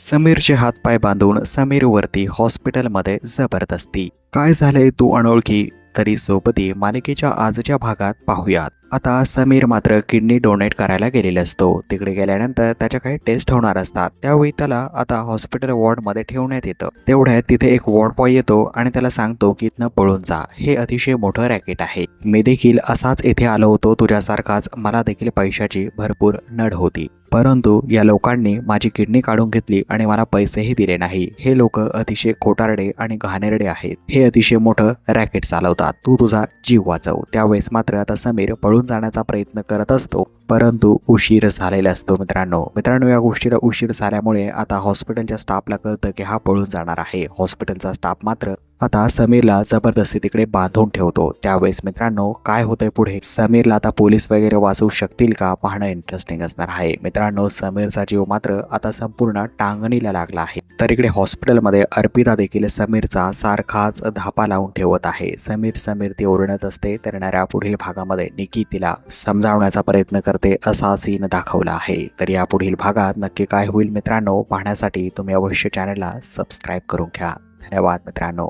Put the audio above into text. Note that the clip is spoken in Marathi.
समीरचे हातपाय बांधून समीरवरती हॉस्पिटलमध्ये जबरदस्ती. काय झालंय तू अनोळखी तरी सोबती मालिकेच्या आजच्या भागात पाहूयात. आता समीर मात्र किडनी डोनेट करायला गेलेला असतो. तिकडे गेल्यानंतर त्याच्या काही टेस्ट होणार असतात. त्यावेळी त्याला आता हॉस्पिटल वॉर्डमध्ये ठेवण्यात येतं. तेवढ्यात तिथे एक वॉर्ड बॉय येतो आणि त्याला सांगतो की इथनं पळून जा. हे अतिशय मोठं रॅकेट आहे. मी देखील असाच इथे आलो होतो तुझ्यासारखाच. मला देखील पैशाची भरपूर नड होती, परंतु या लोकांनी माझी किडनी काढून घेतली आणि मला पैसेही दिले नाही. हे लोक अतिशय खोटारडे आणि घाणेरडे आहेत. हे अतिशय मोठं रॅकेट चालवतात. तू तुझा जीव वाचव. त्यावेळेस मात्र आता समीर पळून जाण्याचा प्रयत्न करत असतो, परंतु उशीर झालेला असतो. मित्रांनो या गोष्टीला उशीर झाल्यामुळे आता हॉस्पिटलच्या स्टाफला कळतं की हा पळून जाणार आहे. हॉस्पिटलचा स्टाफ मात्र आता समीरला जबरदस्ती तिकडे बांधून ठेवतो. त्यावेळेस मित्रांनो काय होतंय पुढे, समीरला आता पोलीस वगैरे वाचवू शकतील का पाहणं इंटरेस्टिंग असणार आहे. मित्रांनो समीरचा जीव मात्र आता संपूर्ण टांगणीला लागला आहे. तर इकडे हॉस्पिटलमध्ये अर्पिता देखील समीरचा सारखाच धापा लावून ठेवत आहे. समीर ती ओरडत असते. तर येणाऱ्या पुढील भागामध्ये निकी तिला समजावण्याचा प्रयत्न करते असा सीन दाखवला आहे. तर या पुढील भागात नक्की काय होईल मित्रांनो, पाहण्यासाठी तुम्ही अवश्य चॅनलला सबस्क्राईब करून घ्या. धन्यवाद मित्रांनो.